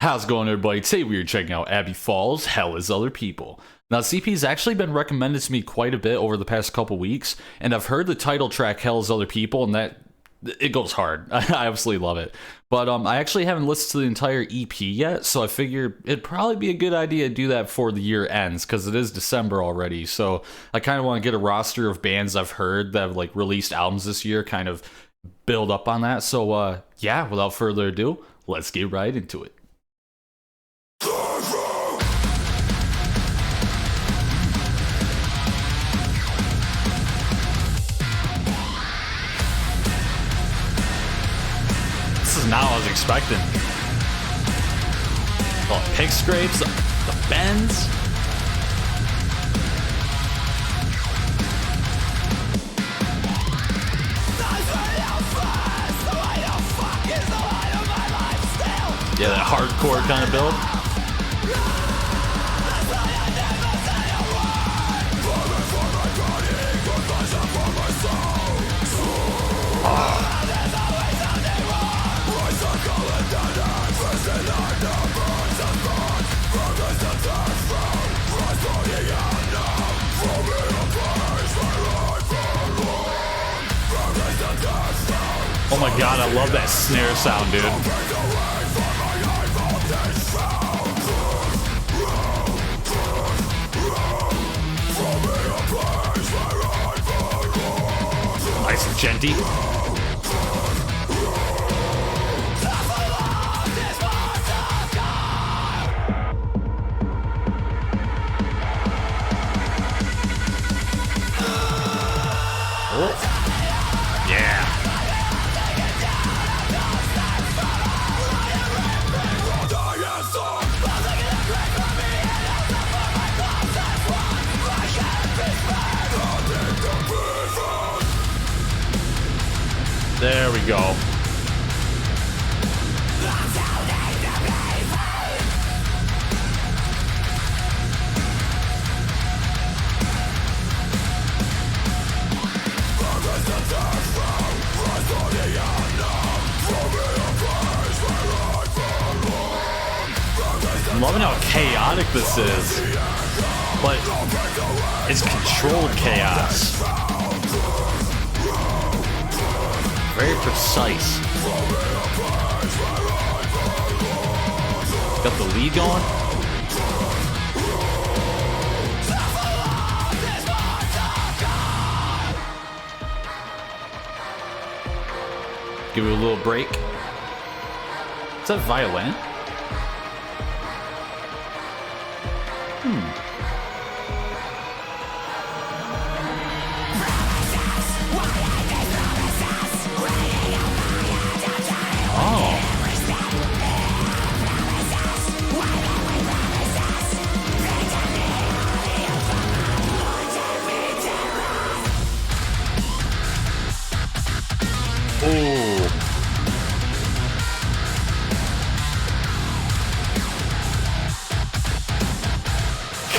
How's it going, everybody? Today we are checking out Abbie Falls, Hell is Other People. Now, CP's actually been recommended to me quite a bit over the past couple weeks, and I've heard the title track, Hell is Other People, and that, it goes hard. I absolutely love it. But I actually haven't listened to the entire EP yet, so I figure it'd probably be a good idea to do that before the year ends, because it is December already, so I kind of want to get a roster of bands I've heard that have, like, released albums this year, kind of build up on that. So, yeah, without further ado, let's get right into it. This is not what I was expecting. Oh, pick scrapes, the bends. Yeah, that hardcore kind of build. Oh my god, I love that snare sound, dude. Nice and genty. Oh. Yeah. There we go. I'm loving how chaotic this is, but it's controlled chaos. Very precise. Got the lead going. Give it a little break. Is that violin?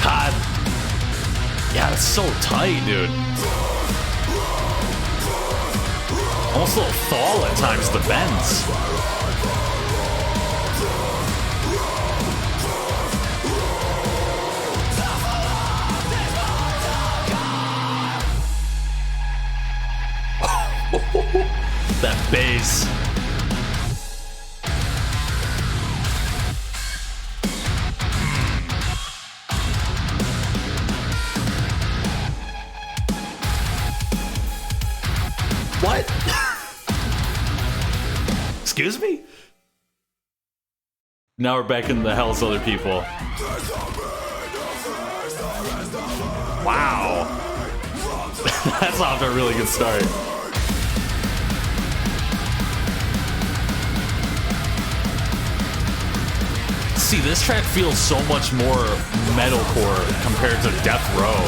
God. Yeah, it's so tight, dude. Almost a little thaw at times, the bends. That bass. What? Excuse me? Now we're back in the Hell's Other People. Wow. That's off to a really good start. See, this track feels so much more metalcore compared to Death Row.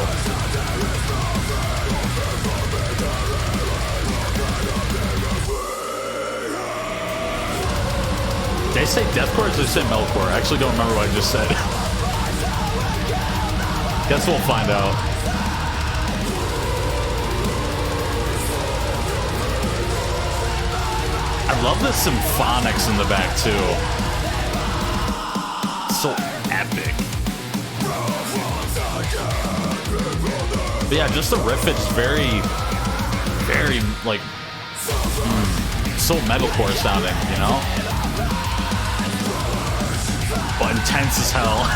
Did I say deathcore or did I say metalcore? I actually don't remember what I just said. Guess we'll find out. I love the symphonics in the back too. So epic. But yeah, just the riff, it's very, very, like, so metalcore sounding, you know? But intense as hell.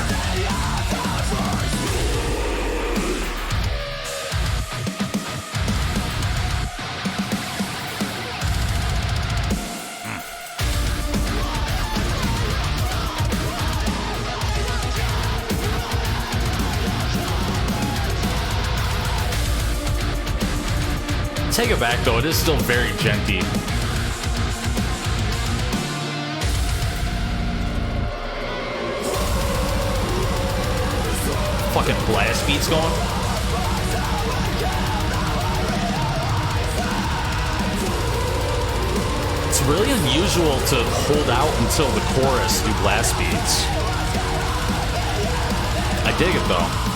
Take it back though, it is still very genty. Fucking blast beats going. It's really unusual to hold out until the chorus do blast beats. I dig it though.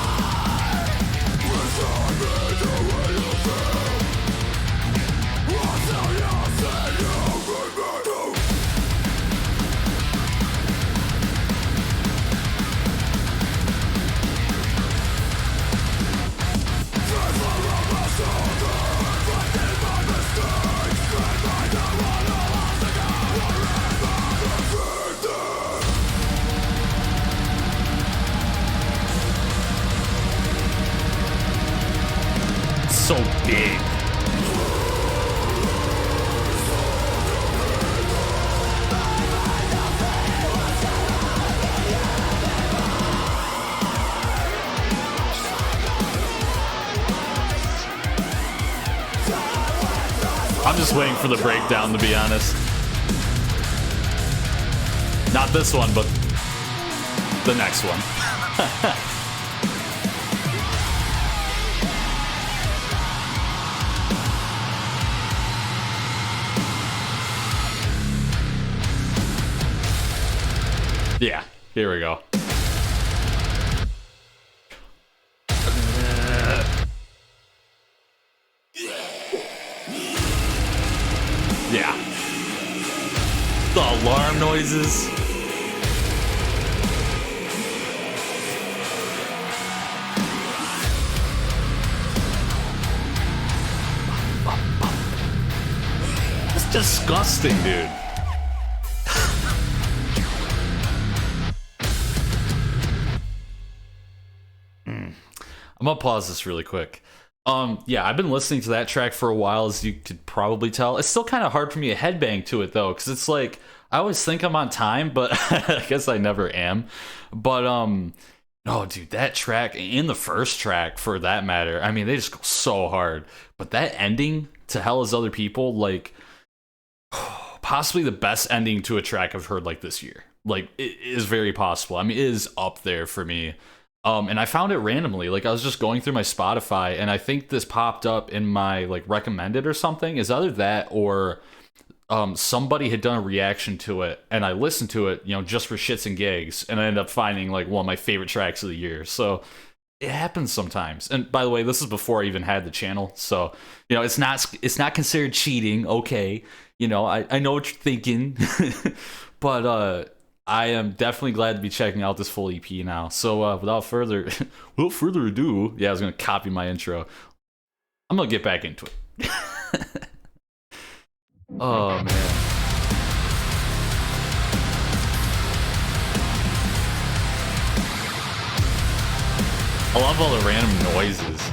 So big. I'm just waiting for the breakdown, to be honest. Not this one, but the next one. Yeah, here we go. Yeah. The alarm noises. It's disgusting, dude. I'm gonna pause this really quick. Yeah, I've been listening to that track for a while, as you could probably tell. It's still kind of hard for me to headbang to it though, because it's like I always think I'm on time, but I guess I never am. But oh, dude, that track and the first track, for that matter, I mean, they just go so hard. But that ending to Hell Is Other People, like, possibly the best ending to a track I've heard like this year. Like, it is very possible. I mean, it is up there for me. And I found it randomly. Like, I was just going through my Spotify, and I think this popped up in my, like, recommended or something. Is either that or somebody had done a reaction to it, and I listened to it, you know, just for shits and gigs, and I ended up finding, like, one of my favorite tracks of the year. So it happens sometimes. And by the way, this is before I even had the channel, so, you know, it's not considered cheating, okay? You know, I know what you're thinking. But I am definitely glad to be checking out this full EP now. So without further ado, yeah, I was gonna copy my intro. I'm gonna get back into it. Oh man. I love all the random noises.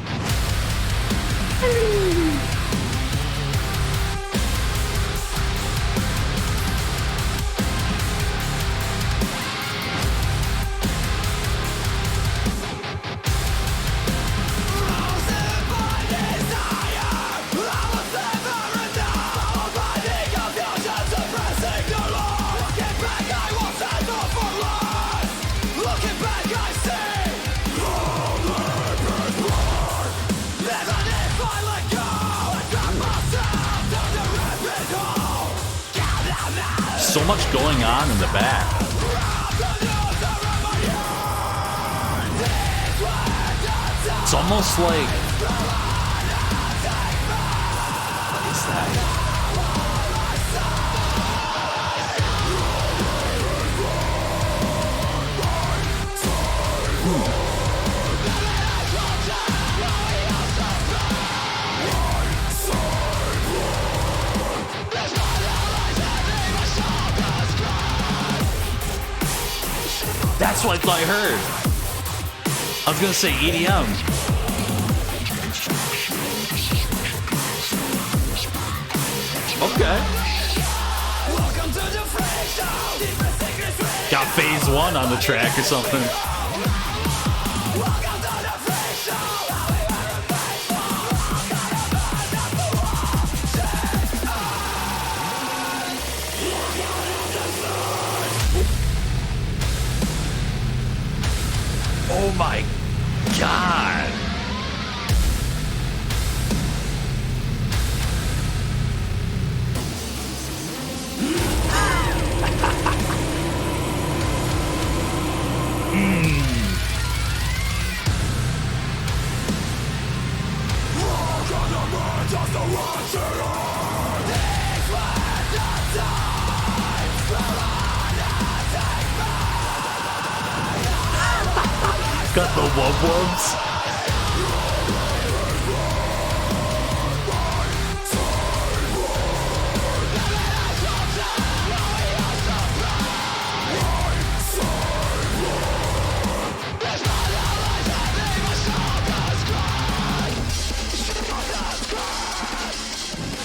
So much going on in the back. It's almost like, what is that? That's what I thought I heard. I was gonna say EDM. Okay. Got phase 1 on the track or something. Oh my god. Got the wub-wubs.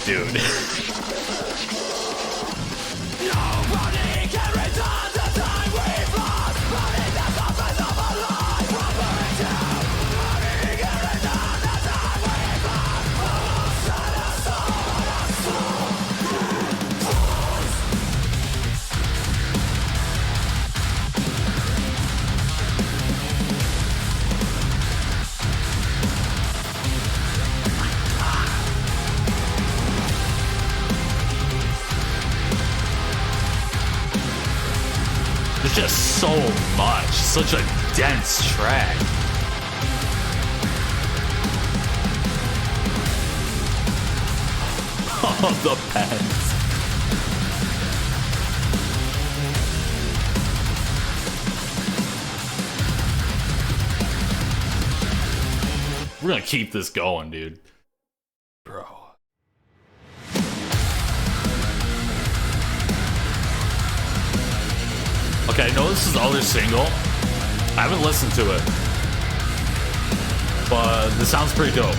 Dude. There's just so much, such a dense track. Oh, the pens. We're gonna keep this going, dude. Bro. Okay, I know this is the other single. I haven't listened to it. But this sounds pretty dope.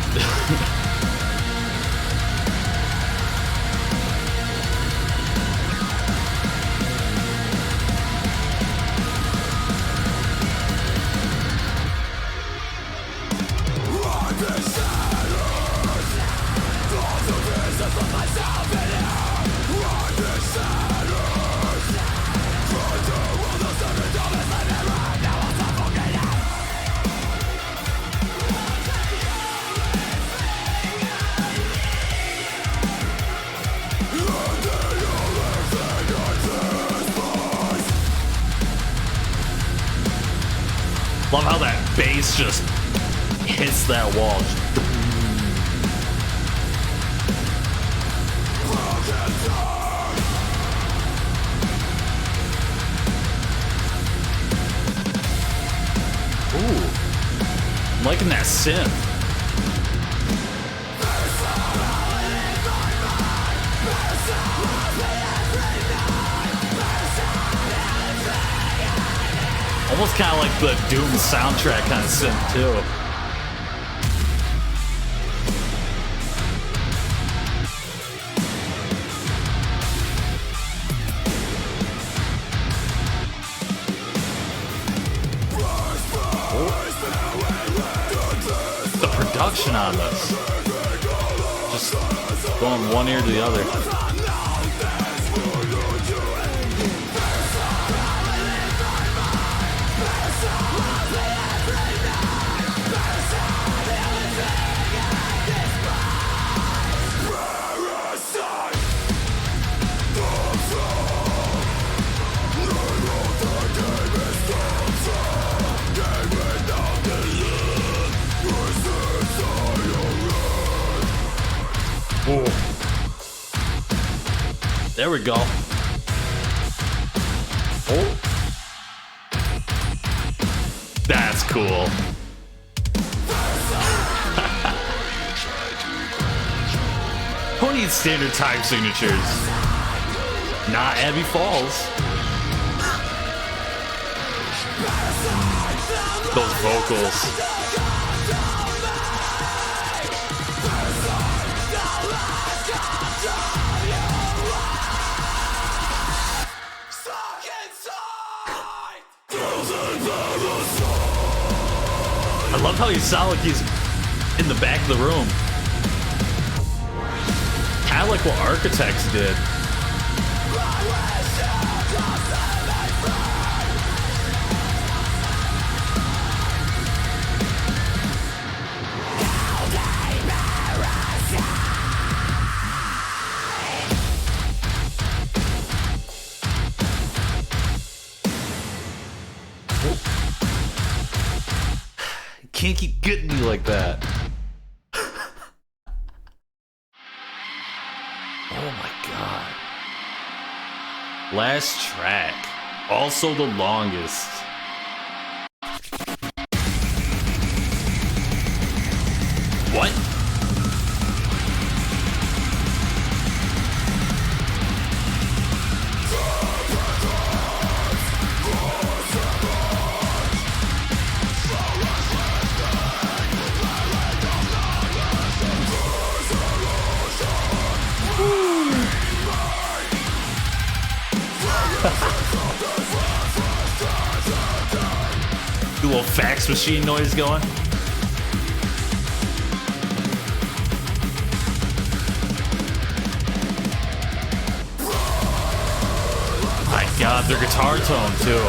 Love how that bass just hits that wall. Ooh, I'm liking that synth. Almost kind of like the Doom soundtrack kind of synth too. The production on this, just going one ear to the other. Ooh. There we go. Oh. That's cool. Who needs standard time signatures? Not Abbie Falls. Those vocals. I love how you sound like he's in the back of the room. Kind of like what Architects did. Can't keep getting me like that. Oh my god. Last track. Also the longest. What? The little fax machine noise going. My god, their guitar tone too.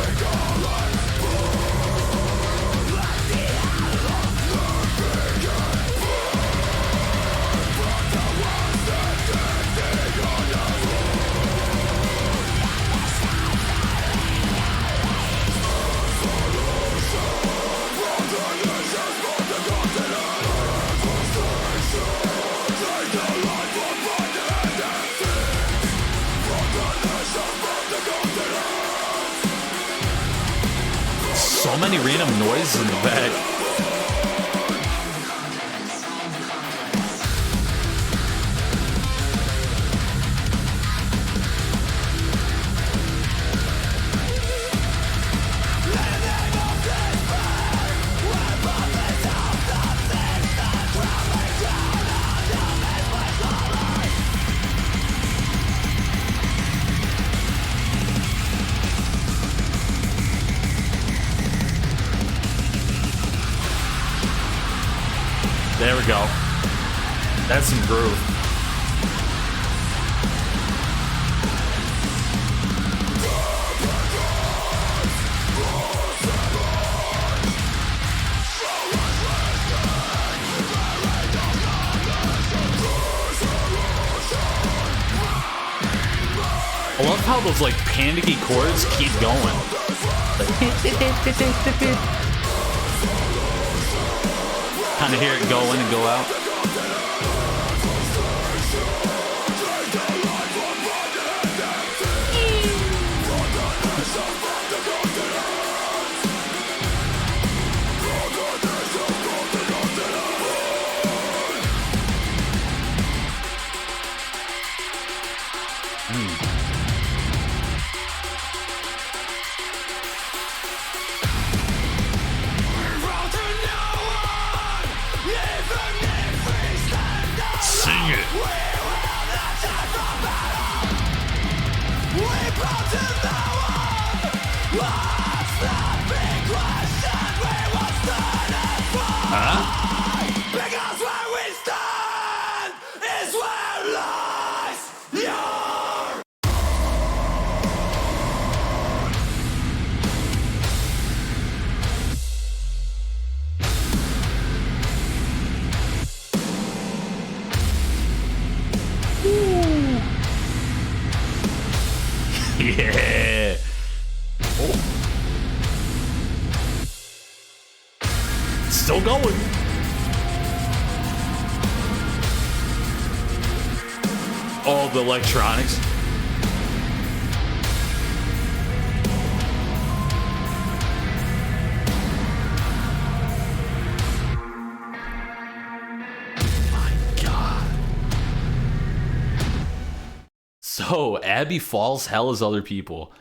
So many random noises in the back. There we go. That's some groove. I love how those like panicky chords keep going. Kind of hear it go in and go out. Sing it. Huh? Because where we stand is where lies your... Yeah. Oh. Still going. All the electronics. Oh, Abbie Falls, Hell is Other People.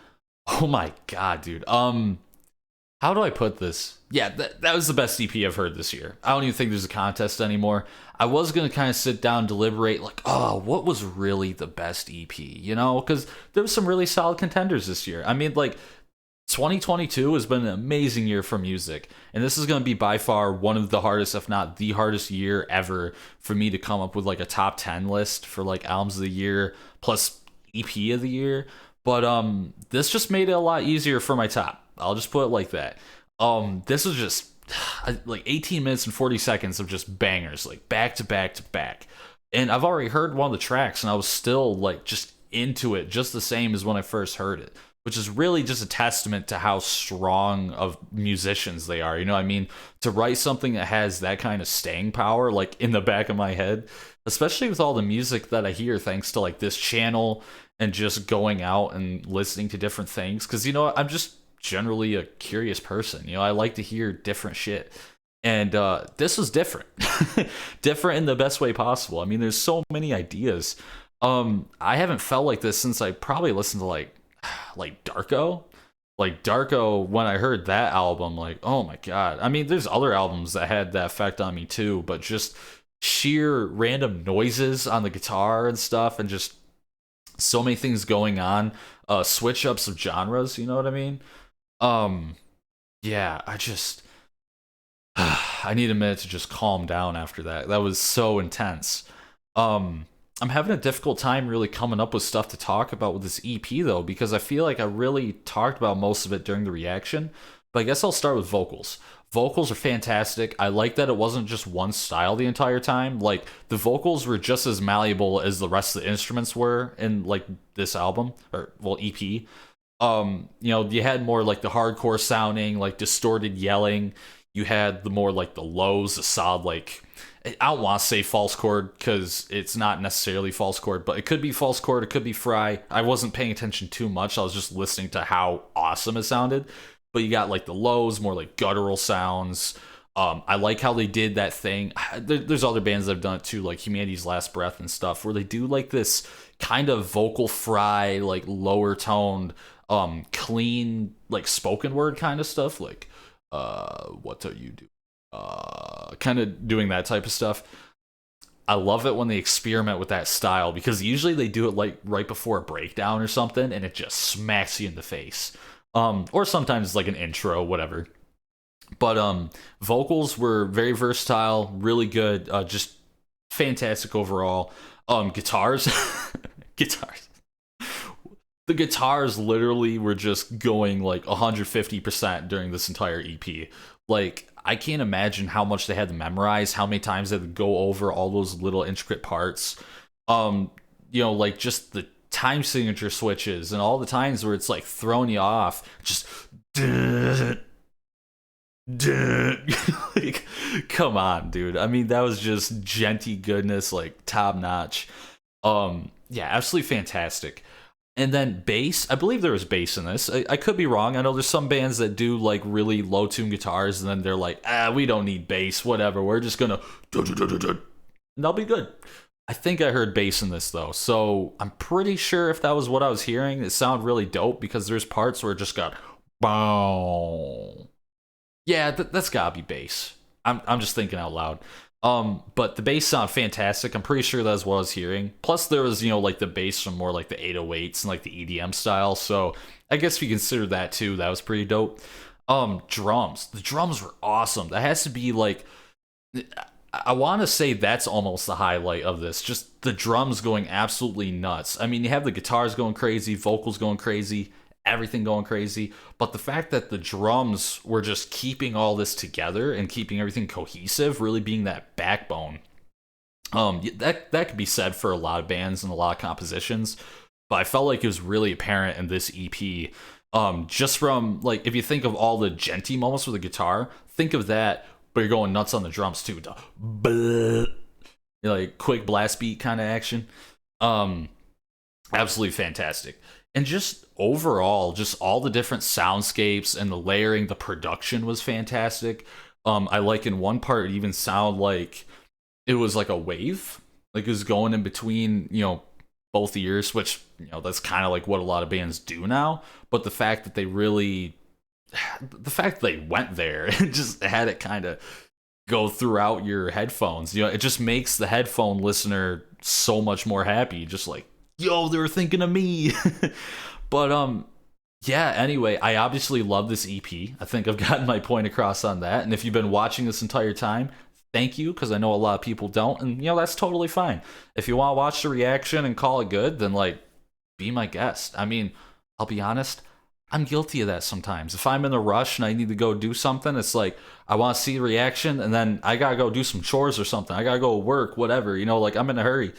Oh my god, dude. How do I put this? Yeah, that was the best EP I've heard this year. I don't even think there's a contest anymore. I was gonna kind of sit down and deliberate, like, oh, what was really the best EP? You know, because there was some really solid contenders this year. I mean, like, 2022 has been an amazing year for music, and this is going to be by far one of the hardest, if not the hardest year ever for me to come up with like a top 10 list for like albums of the year plus EP of the year. But this just made it a lot easier for my top. I'll just put it like that. This was just like 18 minutes and 40 seconds of just bangers, like back to back to back. And I've already heard one of the tracks, and I was still like just into it, just the same as when I first heard it, which is really just a testament to how strong of musicians they are. You know what I mean? To write something that has that kind of staying power, like in the back of my head, especially with all the music that I hear thanks to like this channel and just going out and listening to different things. Because, you know, I'm just generally a curious person. You know, I like to hear different shit. And this was different. Different in the best way possible. I mean, there's so many ideas. I haven't felt like this since I probably listened to like Darko. Like Darko, when I heard that album, like, oh my god. I mean, there's other albums that had that effect on me too, but just sheer random noises on the guitar and stuff, and just so many things going on, switch ups of genres, you know what I mean? Yeah, I just I need a minute to just calm down after that. That was so intense. I'm having a difficult time really coming up with stuff to talk about with this EP though, because I feel like I really talked about most of it during the reaction. But I guess I'll start with vocals. Vocals are fantastic. I like that it wasn't just one style the entire time. Like, the vocals were just as malleable as the rest of the instruments were in like this album, or well, EP. You know, you had more like the hardcore sounding, like distorted yelling. You had the more like the lows, the solid, like, I don't want to say false chord because it's not necessarily false chord, but it could be false chord, it could be fry. I wasn't paying attention too much. I was just listening to how awesome it sounded. But you got like the lows, more like guttural sounds. I like how they did that thing. There's other bands that have done it too, like Humanity's Last Breath and stuff, where they do like this kind of vocal fry, like lower toned, clean, like spoken word kind of stuff, like what are you doing? Kind of doing that type of stuff. I love it when they experiment with that style, because usually they do it like right before a breakdown or something, and it just smacks you in the face. Or sometimes it's like an intro, whatever. But vocals were very versatile, really good, just fantastic overall. Guitars, guitars. The guitars literally were just going like 150% during this entire EP. Like, I can't imagine how much they had to memorize, how many times they had to go over all those little intricate parts. You know, like just the time signature switches and all the times where it's like throwing you off. Just like, come on, dude. I mean, that was just genty goodness, like top notch. Yeah, absolutely fantastic. And then bass, I believe there was bass in this. I could be wrong. I know there's some bands that do like really low tune guitars, and then they're like, we don't need bass, whatever. We're just gonna, and they'll be good. I think I heard bass in this though, so I'm pretty sure if that was what I was hearing, it sounded really dope, because there's parts where it just got, boom. Yeah, that's gotta be bass. I'm just thinking out loud. But the bass sound fantastic. I'm pretty sure that's what I was hearing. Plus there was, you know, like the bass from more like the 808s and like the EDM style. So I guess if you consider that too, that was pretty dope. Drums. The drums were awesome. That has to be like, I want to say that's almost the highlight of this. Just the drums going absolutely nuts. I mean, you have the guitars going crazy, vocals going crazy, everything going crazy, but the fact that the drums were just keeping all this together and keeping everything cohesive, really being that backbone, that could be said for a lot of bands and a lot of compositions, but I felt like it was really apparent in this EP. Just from, like, if you think of all the genty moments with the guitar, think of that, but you're going nuts on the drums too. You know, like quick blast beat kind of action. Absolutely fantastic. And just overall, just all the different soundscapes and the layering, the production was fantastic. I like in one part it even sounded like it was like a wave, like it was going in between, you know, both ears, which, that's kind of like what a lot of bands do now. But the fact that they went there and just had it kind of go throughout your headphones, it just makes the headphone listener so much more happy. Just like, yo, they were thinking of me. But yeah, anyway, I obviously love this EP. I think I've gotten my point across on that. And if you've been watching this entire time, thank you, because I know a lot of people don't, and that's totally fine. If you want to watch the reaction and call it good, then like, be my guest. I mean, I'll be honest, I'm guilty of that sometimes. If I'm in a rush and I need to go do something, it's like I want to see the reaction, and then I gotta go do some chores or something. I gotta go work, whatever. Like I'm in a hurry.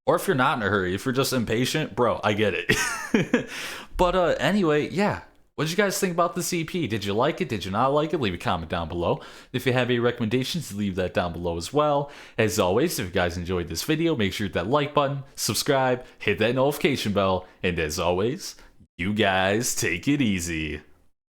Or if you're not in a hurry, if you're just impatient, bro, I get it. But anyway, yeah. What did you guys think about this EP? Did you like it? Did you not like it? Leave a comment down below. If you have any recommendations, leave that down below as well. As always, if you guys enjoyed this video, make sure to hit that like button, subscribe, hit that notification bell, and as always, you guys take it easy.